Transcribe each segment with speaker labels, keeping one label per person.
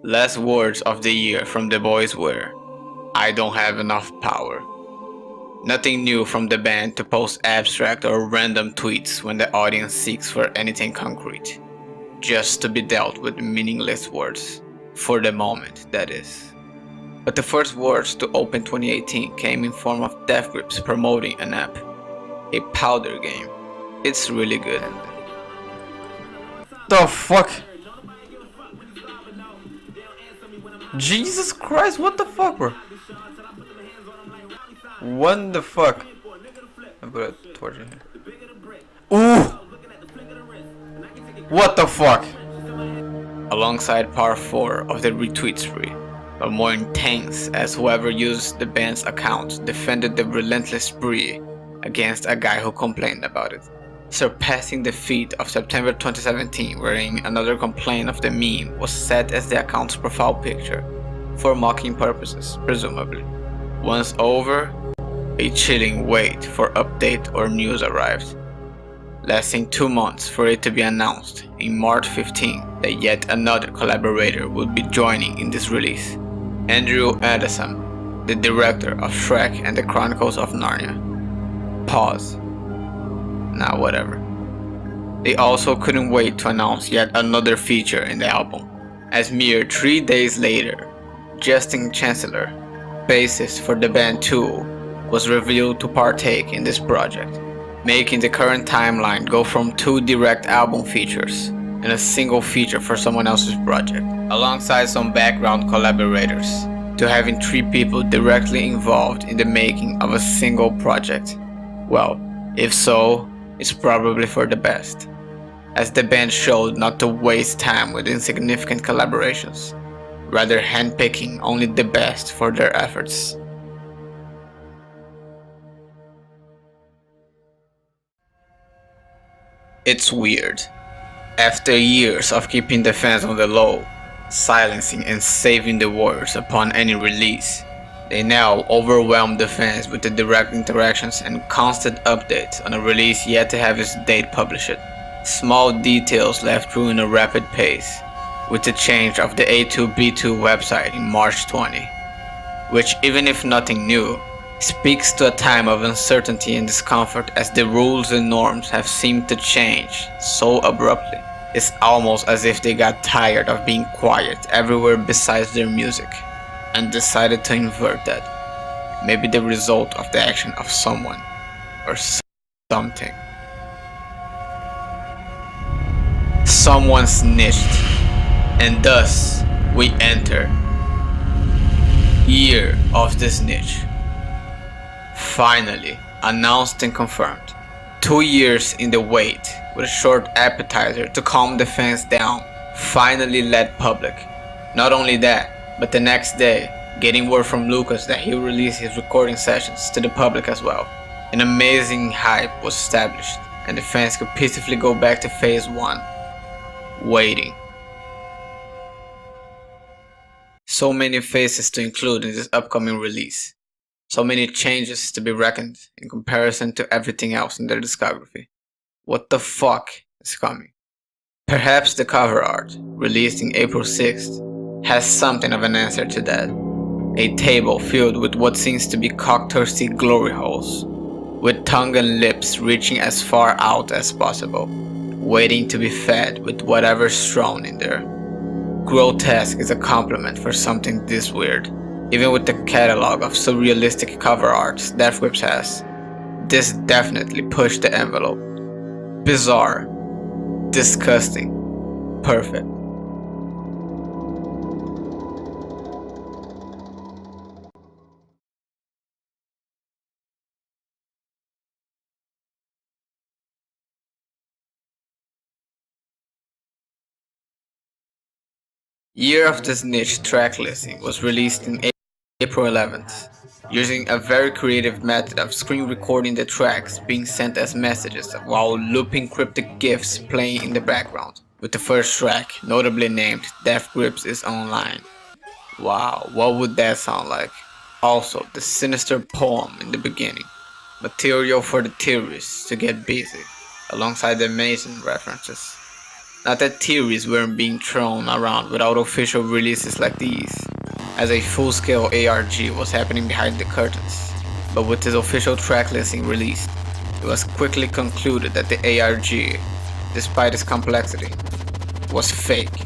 Speaker 1: Last words of the year from the boys were, "I don't have enough power." Nothing new from the band to post abstract or random tweets when the audience seeks for anything concrete. Just to be dealt with meaningless words. For the moment, that is. But the first words to open 2018 came in form of Death Grips promoting an app. A powder game. It's really good.
Speaker 2: The fuck? Jesus Christ, what the fuck, bro? What the fuck? I'm gonna torture him. Ooh! What the fuck?
Speaker 1: Alongside part 4 of the retweet spree, but more intense as whoever used the band's account defended the relentless spree against a guy who complained about it, surpassing the feat of September 2017 wherein another complaint of the meme was set as the account's profile picture, for mocking purposes, presumably. Once over, a chilling wait for update or news arrived, lasting 2 months for it to be announced in March 15 that yet another collaborator would be joining in this release. Andrew Addison, the director of Shrek and the Chronicles of Narnia. Pause. Nah, whatever. They also couldn't wait to announce yet another feature in the album, as mere 3 days later, Justin Chancellor, bassist for the band Tool, was revealed to partake in this project, making the current timeline go from 2 direct album features and a single feature for someone else's project, alongside some background collaborators, to having 3 people directly involved in the making of a single project. Well, if so, it's probably for the best, as the band showed not to waste time with insignificant collaborations, rather handpicking only the best for their efforts. It's weird. After years of keeping the fans on the low, silencing and saving the words upon any release, they now overwhelm the fans with the direct interactions and constant updates on a release yet to have its date published. Small details left through in a rapid pace, with the change of the A2B2 website in March 20, which, even if nothing new, speaks to a time of uncertainty and discomfort as the rules and norms have seemed to change so abruptly. It's almost as if they got tired of being quiet everywhere besides their music, and decided to invert that. Maybe the result of the action of someone, or something. Someone snitched, and thus we enter Year of the Snitch. Finally, announced and confirmed. 2 years in the wait, with a short appetizer to calm the fans down, finally led public. Not only that, but the next day, getting word from Lucas that he'll release his recording sessions to the public as well. An amazing hype was established, and the fans could peacefully go back to phase 1. Waiting. So many faces to include in this upcoming release. So many changes to be reckoned in comparison to everything else in their discography. What the fuck is coming? Perhaps the cover art, released in April 6th, has something of an answer to that. A table filled with what seems to be cock-thirsty glory holes, with tongue and lips reaching as far out as possible, waiting to be fed with whatever's thrown in there. Grotesque is a compliment for something this weird. Even with the catalog of surrealistic cover arts Death Grips has, this definitely pushed the envelope. Bizarre, disgusting, perfect. Year of the Snitch track listing was released in April 11th, using a very creative method of screen recording the tracks being sent as messages while looping cryptic GIFs playing in the background, with the first track notably named Death Grips is Online. Wow, what would that sound like? Also, the sinister poem in the beginning, material for the theorists to get busy, alongside the Mason references. Not that theories weren't being thrown around without official releases like these, as a full-scale ARG was happening behind the curtains, but with its official track listing released, it was quickly concluded that the ARG, despite its complexity, was fake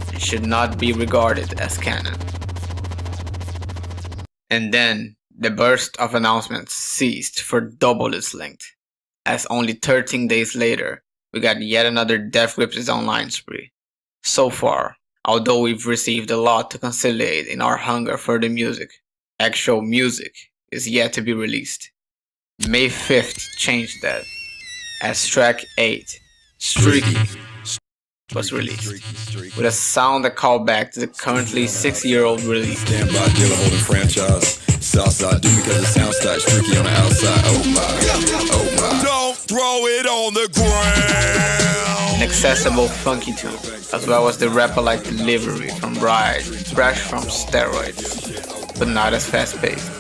Speaker 1: and should not be regarded as canon. And then, the burst of announcements ceased for double its length, as only 13 days later, we got yet another Death Grips' online spree. So far, although we've received a lot to conciliate in our hunger for the music, actual music is yet to be released. May 5th changed that, as track 8, Streaky, was released, with a sound that called back to the currently 6-year-old release.
Speaker 3: Stand by dealer holding franchise. Southside do because the sound starts streaky on the outside. Oh my. Don't throw it on the ground.
Speaker 1: An accessible funky tune, as well as the rapper-like delivery from Ride, fresh from steroids, but not as fast-paced.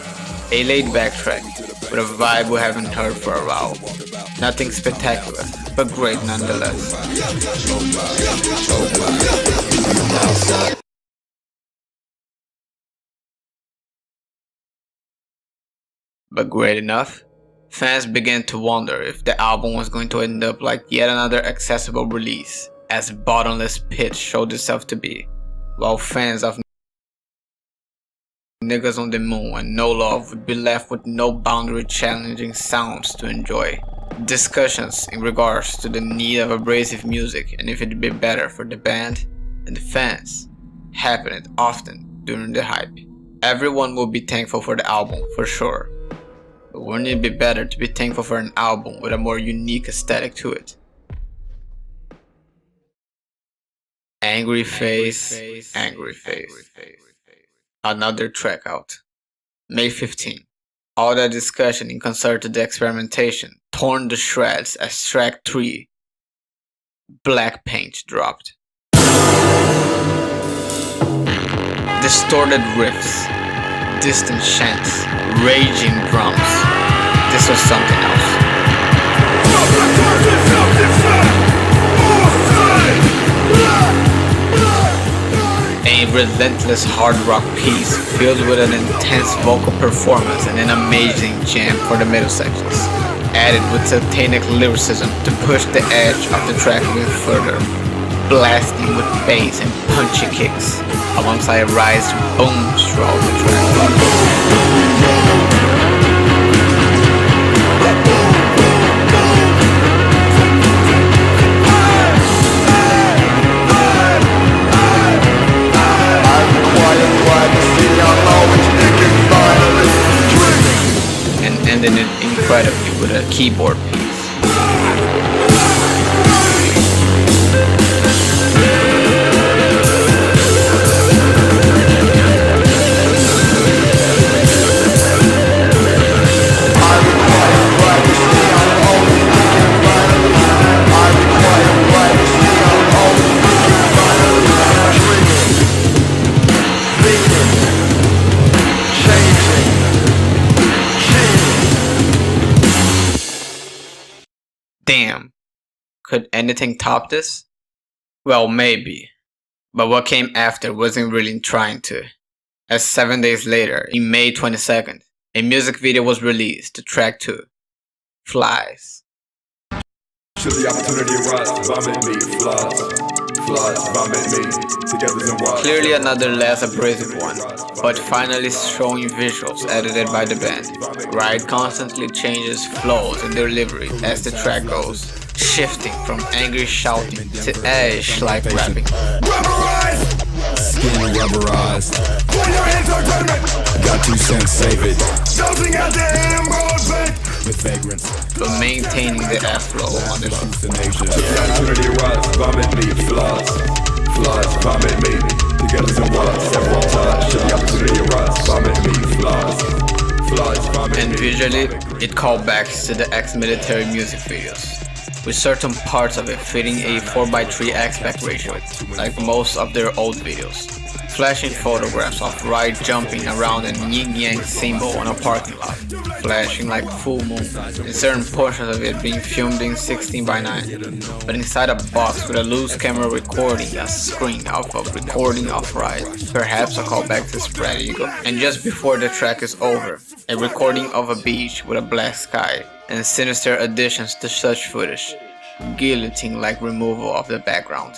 Speaker 1: A laid-back track, with a vibe we haven't heard for a while. Nothing spectacular, but great nonetheless. But great enough? Fans began to wonder if the album was going to end up like yet another accessible release, as Bottomless Pit showed itself to be, while fans of Niggas on the Moon and No Love would be left with no boundary challenging sounds to enjoy. Discussions in regards to the need of abrasive music and if it'd be better for the band and the fans happened often during the hype. Everyone will be thankful for the album for sure, but wouldn't it be better to be thankful for an album with a more unique aesthetic to it? Angry Face. Another track out. May 15. All that discussion in concern to the experimentation torn to shreds as track 3, Black Paint, dropped. Distorted riffs, distant chants, raging drums. This was something else. A relentless hard rock piece filled with an intense vocal performance and an amazing jam for the middle sections, added with satanic lyricism to push the edge of the track even further, blasting with bass and punchy kicks, alongside rise booms throughout the track. And ended it incredibly with a keyboard piece. Damn, could anything top this? Well, maybe, but what came after wasn't really trying to, as 7 days later, in May 22nd, a music video was released to track 2, Flies.
Speaker 3: Should the opportunity arise, vomit me, flies, vomit me, together and watch.
Speaker 1: Clearly another less abrasive one, but finally showing visuals edited by the band. Ride constantly changes flows and delivery as the track goes, shifting from angry shouting to Ash-like rapping.
Speaker 3: Rubberized! Skin rubberized. Put your hands on tournament! Got 2 cents, save it. Dosing out the emerald bank with vagrants.
Speaker 1: But maintaining the airflow on the
Speaker 3: Should the opportunity arise, vomit me, flies, vomit me, together and watch, several times. Should the opportunity arise, vomit me, flies, vomit me.
Speaker 1: And visually, it called back to the ex-military music videos. with certain parts of it fitting a 4:3 aspect ratio, like most of their old videos. Flashing photographs of Ride jumping around an yin-yang symbol on a parking lot, flashing like full moon, and certain portions of it being filmed in 16:9, but inside a box with a loose camera recording a screen of a recording of Ride, perhaps a callback to Spread Eagle, and just before the track is over, a recording of a beach with a black sky, and sinister additions to such footage, guillotine-like removal of the background.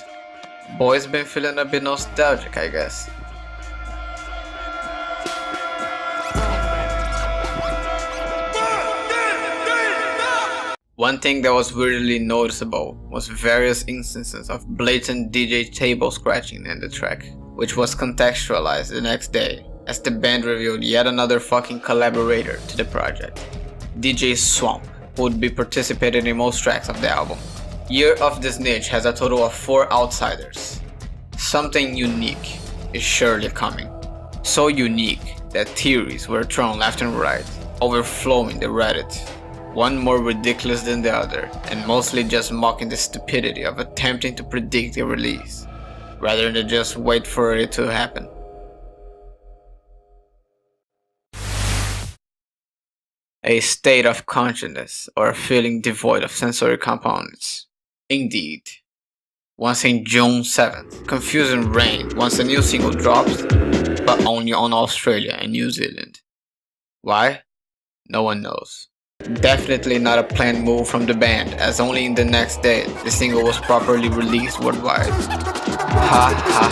Speaker 1: Boys been feeling a bit nostalgic, I guess. One thing that was weirdly noticeable was various instances of blatant DJ table scratching in the track, which was contextualized the next day as the band revealed yet another fucking collaborator to the project, DJ Swamp, who would be participating in most tracks of the album. Year of the Snitch has a total of 4 outsiders. Something unique is surely coming. So unique that theories were thrown left and right, overflowing the Reddit, one more ridiculous than the other, and mostly just mocking the stupidity of attempting to predict the release, rather than just wait for it to happen. A state of consciousness or a feeling devoid of sensory components. Indeed. Once in June 7th, Confusion reigned once a new single drops, but only on Australia and New Zealand. Why? No one knows. Definitely not a planned move from the band, as only in the next day the single was properly released worldwide. Ha ha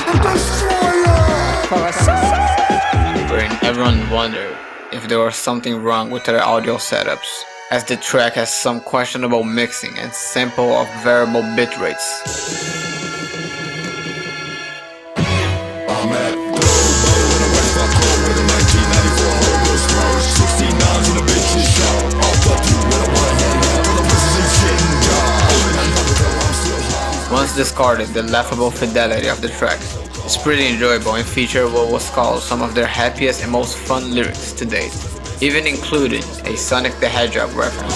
Speaker 1: ha. Wherein everyone wondered if there was something wrong with their audio setups, as the track has some questionable mixing and sample of variable bit rates.
Speaker 3: I'm at with a West Park Club with a 1994 Honda Stroke, 69s in a bitch's shop. I'll fuck you when I wanna hang out with the pussies and shit and God.
Speaker 1: Once discarded the laughable fidelity of the track, it's pretty enjoyable and featured what was called some of their happiest and most fun lyrics to date, even including a Sonic the Hedgehog reference.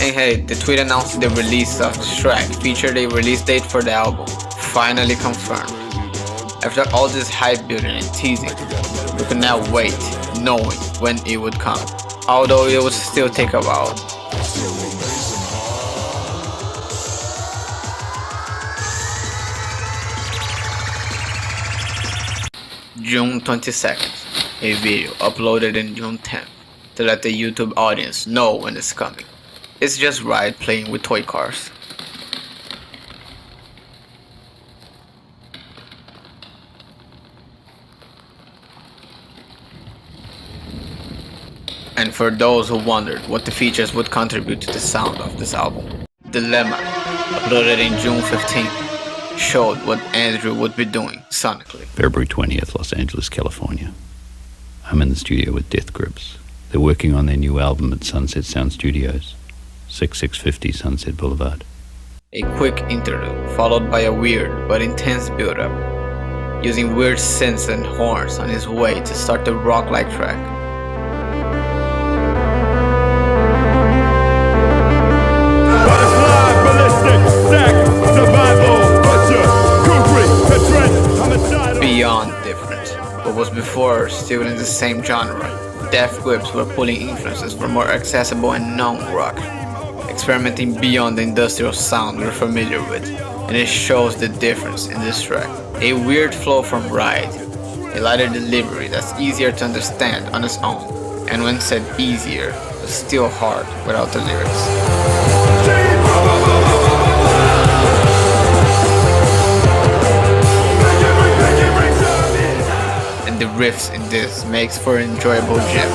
Speaker 1: And hey, the tweet announcing the release of this track featured a release date for the album, finally confirmed. After all this hype building and teasing, we could now wait, knowing when it would come, although it would still take a while. June 22nd, a video uploaded in June 10th to let the YouTube audience know when it's coming. It's just Ride playing with toy cars. And for those who wondered what the features would contribute to the sound of this album, Dilemma, uploaded in June 15th, showed what Andrew would be doing sonically.
Speaker 4: February 20th, Los Angeles, California. I'm in the studio with Death Grips. They're working on their new album at Sunset Sound Studios, 6650 Sunset Boulevard.
Speaker 1: A quick interlude, followed by a weird but intense build-up, using weird synths and horns on his way to start the rock-like track. Beyond different, but was before still in the same genre. Death Grips were pulling influences from more accessible and known rock, experimenting beyond the industrial sound we're familiar with, and it shows the difference in this track. A weird flow from Ride, a lighter delivery that's easier to understand on its own, and when said easier, was still hard without the lyrics. The riffs in this makes for an enjoyable jam.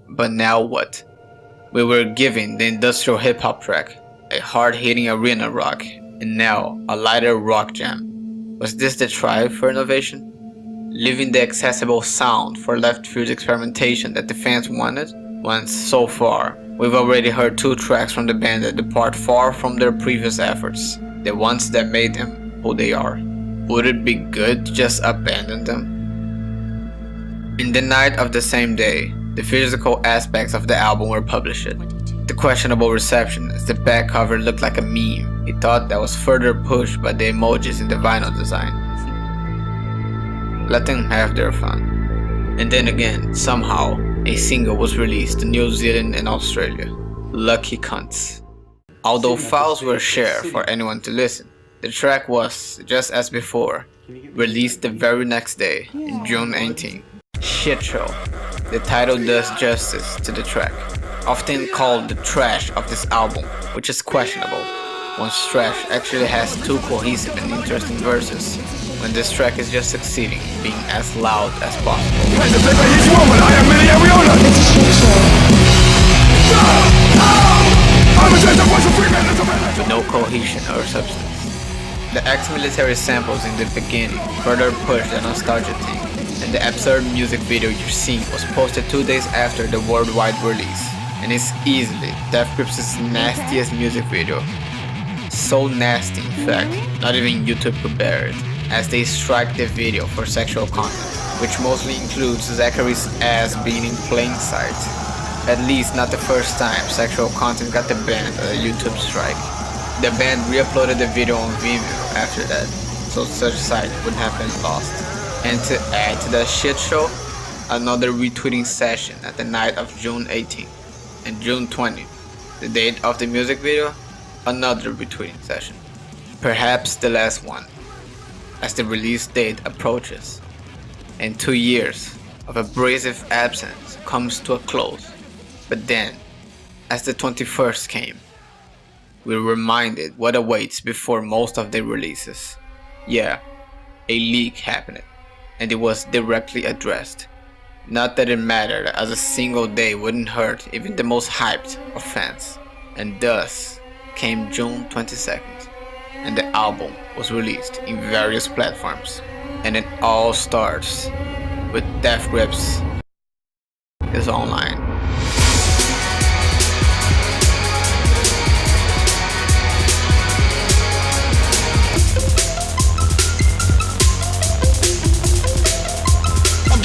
Speaker 1: But now what? We were given the industrial hip-hop track, a hard-hitting arena rock, and now a lighter rock jam. Was this the try for innovation? Leaving the accessible sound for left-field experimentation that the fans wanted? once so far, we've already heard 2 tracks from the band that depart far from their previous efforts, the ones that made them who they are. Would it be good to just abandon them? In the night of the same day, the physical aspects of the album were published. The questionable reception as the back cover looked like a meme. He thought that was further pushed by the emojis in the vinyl design. Let them have their fun. And then again, somehow, a single was released in New Zealand and Australia. Lucky cunts. Although files were shared for anyone to listen, the track was, just as before, released the very next day, in June 18. Shit Show. The title does justice to the track. Often called the trash of this album, which is questionable, once trash actually has 2 cohesive and interesting verses, when this track is just succeeding in being as loud as possible. With no cohesion or substance. The ex-military samples in the beginning further push the nostalgia thing, and the absurd music video you're seeing was posted 2 days after the worldwide release, and is easily Death Grips' nastiest music video. So nasty, in fact, not even YouTube could bear it, as they strike the video for sexual content, which mostly includes Zachary's ass being in plain sight. At least not the first time sexual content got the band a YouTube strike. The band re-uploaded the video on Vimeo after that, so such site wouldn't have been lost. And to add to that shit show, another retweeting session at the night of June 18th. And June 20th, the date of the music video, another retweeting session. Perhaps the last one, as the release date approaches, and 2 years of abrasive absence comes to a close. But then, as the 21st came, we're reminded what awaits before most of the releases. Yeah, a leak happened, and it was directly addressed. Not that it mattered, as a single day wouldn't hurt even the most hyped of fans. And thus came June 22nd, and the album was released in various platforms. And it all starts with Death Grips is online.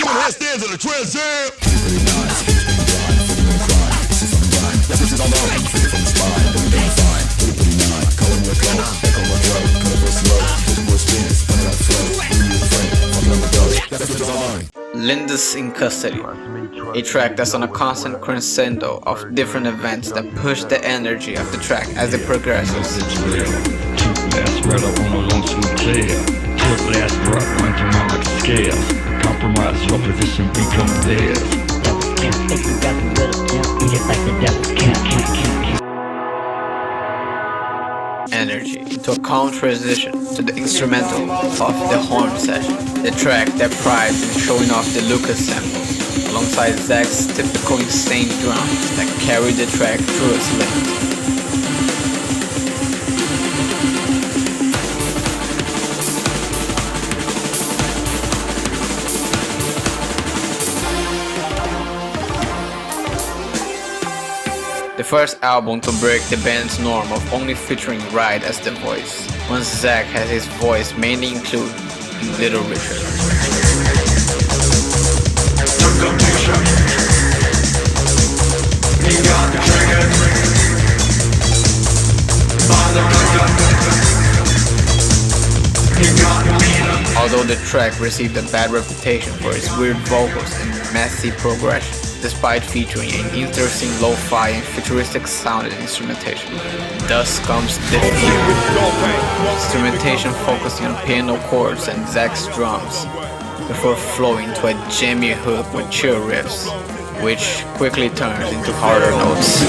Speaker 3: Handstands in the Trans Am.
Speaker 1: Lindus in Custody, a track that's on a constant crescendo of different events that push the energy of the track as it progresses.
Speaker 5: Right up on a lonesome tail. Took last drop, went around like scales. Compromise your position, become theirs.
Speaker 6: Devil's camp, if you got the riddle, yeah, eat it like the devil's camp.
Speaker 1: Energy into a calm transition to the instrumental of the horn session, the track that prides in showing off the Lucas samples, alongside Zach's typical insane drums that carry the track through its length. The first album to break the band's norm of only featuring Ride as the voice, once Zach has his voice mainly included in Little Richard. Although the track received a bad reputation for its weird vocals and messy progression, despite featuring an interesting lo-fi and futuristic sounded instrumentation. Thus comes the Fear, instrumentation focusing on piano chords and Zach's drums, before flowing to a jammy hook with chill riffs, which quickly turns into harder notes.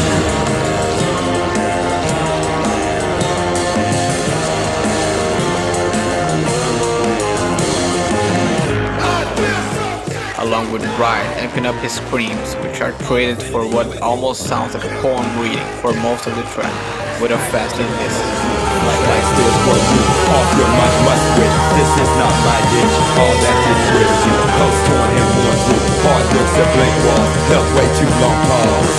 Speaker 1: Along with Ride amping up his screams, which are created for what almost sounds like a poem reading for most of the track, with a faster listen.
Speaker 7: Like still working off your mind, must switch. This is not my ditch. All that is rich. Coast torn and worn through. Hard looks and blank walls, held way too long pause.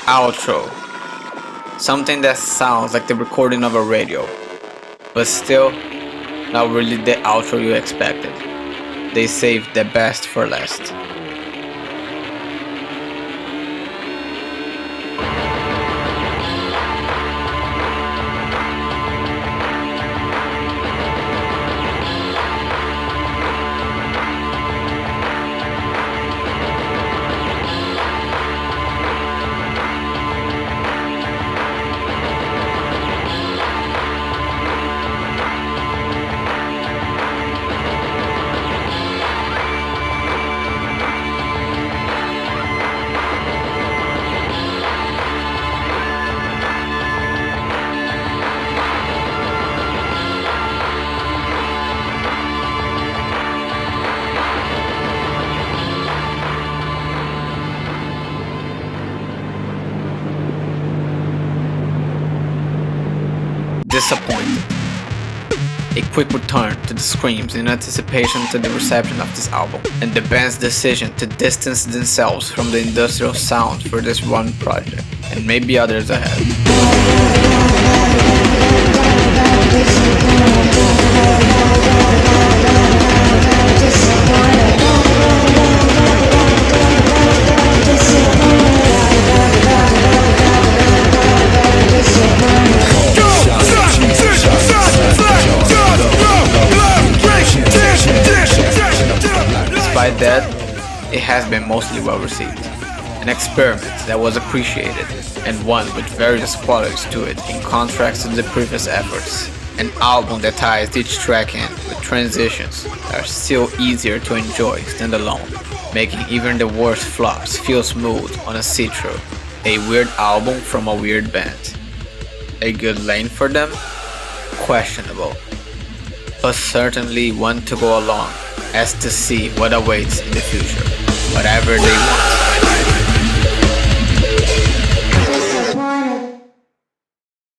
Speaker 1: Outro. Something that sounds like the recording of a radio, but still not really the outro you expected. They saved the best for last. Disappointed. A quick return to the screams in anticipation to the reception of this album, and the band's decision to distance themselves from the industrial sound for this one project, and maybe others ahead. Despite that, it has been mostly well received. An experiment that was appreciated, and one with various qualities to it in contrast to the previous efforts. An album that ties each track in with transitions that are still easier to enjoy standalone, making even the worst flops feel smooth on a see-through. A weird album from a weird band. A good lane for them? Questionable. But certainly one to go along as to see what awaits in the future, whatever they want.